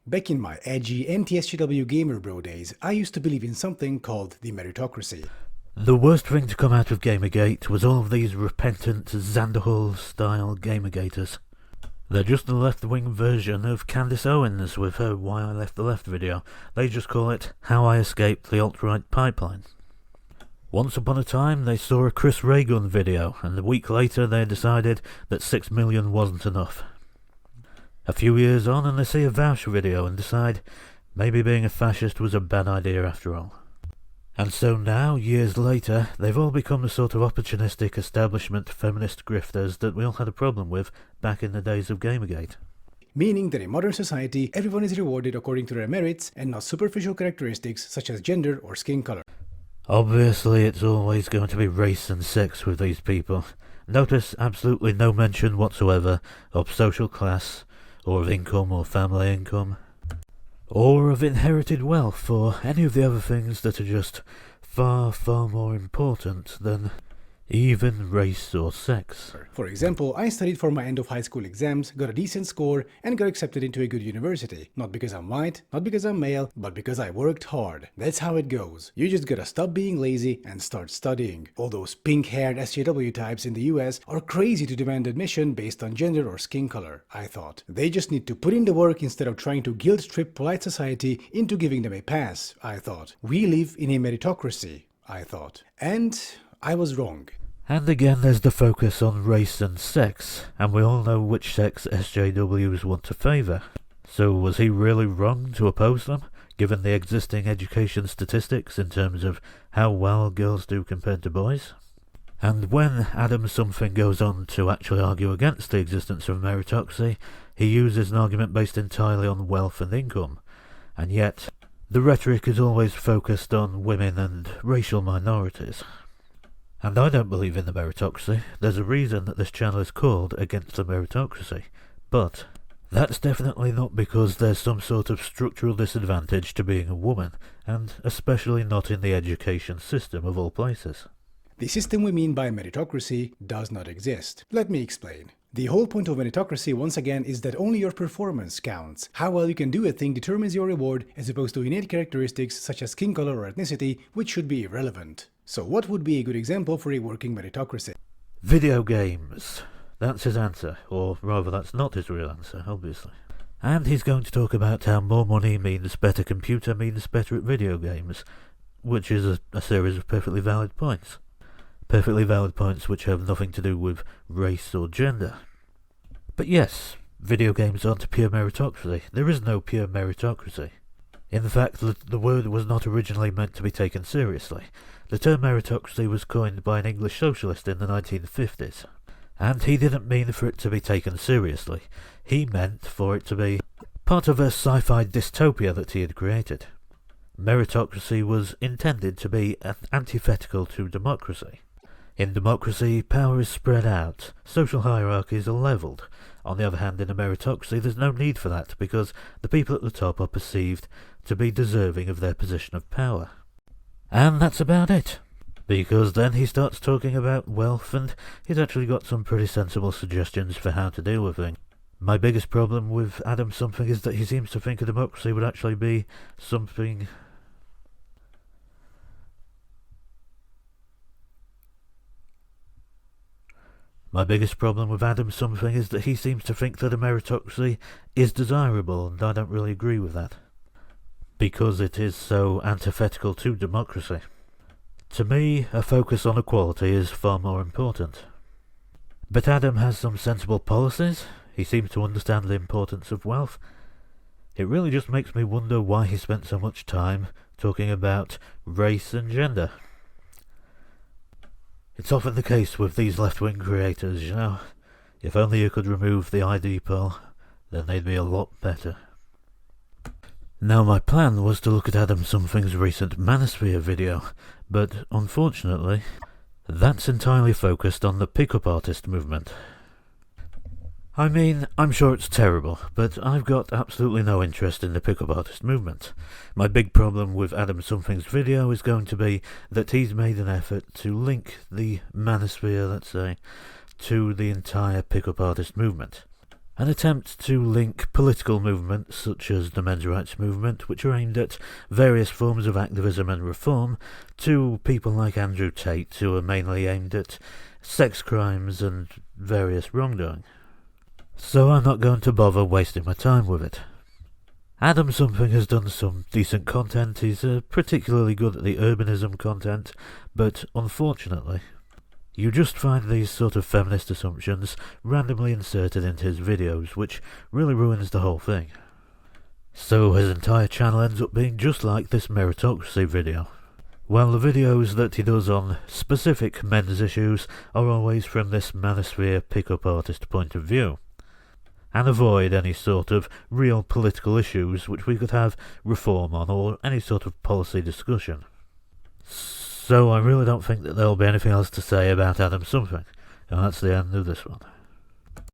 Back in my edgy anti-SJW gamer bro days, I used to believe in something called the meritocracy. The worst thing to come out of Gamergate was all of these repentant Zanderhall-style Gamergaters. They're just the left-wing version of Candace Owens with her Why I Left the Left video. They just call it How I Escaped the Alt-Right Pipeline. Once upon a time they saw a Chris Ray-Gun video, and a week later they decided that 6 million wasn't enough. A few years on and they see a Vouch video and decide maybe being a fascist was a bad idea after all. And so now, years later, they've all become the sort of opportunistic establishment feminist grifters that we all had a problem with back in the days of Gamergate. Meaning that in modern society, everyone is rewarded according to their merits and not superficial characteristics such as gender or skin color. Obviously, it's always going to be race and sex with these people. Notice absolutely no mention whatsoever of social class, or of income or family income, or of inherited wealth, or any of the other things that are just far, far more important than even race or sex. For example, I studied for my end of high school exams, got a decent score, and got accepted into a good university. Not because I'm white, not because I'm male, but because I worked hard. That's how it goes. You just gotta stop being lazy and start studying. All those pink-haired SJW types in the US are crazy to demand admission based on gender or skin color, I thought. They just need to put in the work instead of trying to guilt-trip polite society into giving them a pass, I thought. We live in a meritocracy, I thought. And I was wrong. And again there's the focus on race and sex, and we all know which sex SJWs want to favour. So was he really wrong to oppose them, given the existing education statistics in terms of how well girls do compared to boys? And when Adam Something goes on to actually argue against the existence of meritocracy, he uses an argument based entirely on wealth and income, and yet the rhetoric is always focused on women and racial minorities. And I don't believe in the meritocracy. There's a reason that this channel is called Against the Meritocracy. But that's definitely not because there's some sort of structural disadvantage to being a woman, and especially not in the education system of all places. The system we mean by meritocracy does not exist. Let me explain. The whole point of meritocracy, once again, is that only your performance counts. How well you can do a thing determines your reward, as opposed to innate characteristics such as skin color or ethnicity, which should be irrelevant. So what would be a good example for a working meritocracy? Video games. That's his answer, or rather that's not his real answer, obviously. And he's going to talk about how more money means better computer means better at video games, which is a series of perfectly valid points. Perfectly valid points which have nothing to do with race or gender. But yes, video games aren't a pure meritocracy. There is no pure meritocracy. In fact, the word was not originally meant to be taken seriously. The term meritocracy was coined by an English socialist in the 1950s. And he didn't mean for it to be taken seriously. He meant for it to be part of a sci-fi dystopia that he had created. Meritocracy was intended to be an antithetical to democracy. In democracy, power is spread out, social hierarchies are levelled. On the other hand, in a meritocracy, there's no need for that, because the people at the top are perceived to be deserving of their position of power. And that's about it. Because then he starts talking about wealth, and he's actually got some pretty sensible suggestions for how to deal with things. My biggest problem with Adam Something is that he seems to think a democracy would actually be something... My biggest problem with Adam Something is that he seems to think that a meritocracy is desirable, and I don't really agree with that. Because it is so antithetical to democracy. To me, a focus on equality is far more important. But Adam has some sensible policies. He seems to understand the importance of wealth. It really just makes me wonder why he spent so much time talking about race and gender. It's often the case with these left-wing creators, you know. If only you could remove the ID poll, then they'd be a lot better. Now my plan was to look at Adam Something's recent Manosphere video, but unfortunately, that's entirely focused on the pick-up artist movement. I mean, I'm sure it's terrible, but I've got absolutely no interest in the pick-up artist movement. My big problem with Adam Something's video is going to be that he's made an effort to link the manosphere, let's say, to the entire pick-up artist movement. An attempt to link political movements such as the men's rights movement, which are aimed at various forms of activism and reform, to people like Andrew Tate, who are mainly aimed at sex crimes and various wrongdoing. So I'm not going to bother wasting my time with it. Adam Something has done some decent content. He's particularly good at the urbanism content, but unfortunately, you just find these sort of feminist assumptions randomly inserted into his videos, which really ruins the whole thing. So his entire channel ends up being just like this Meritocracy video. While the videos that he does on specific men's issues are always from this manosphere pickup artist point of view, and avoid any sort of real political issues which we could have reform on, or any sort of policy discussion. So I really don't think that there'll be anything else to say about Adam Something, and that's the end of this one.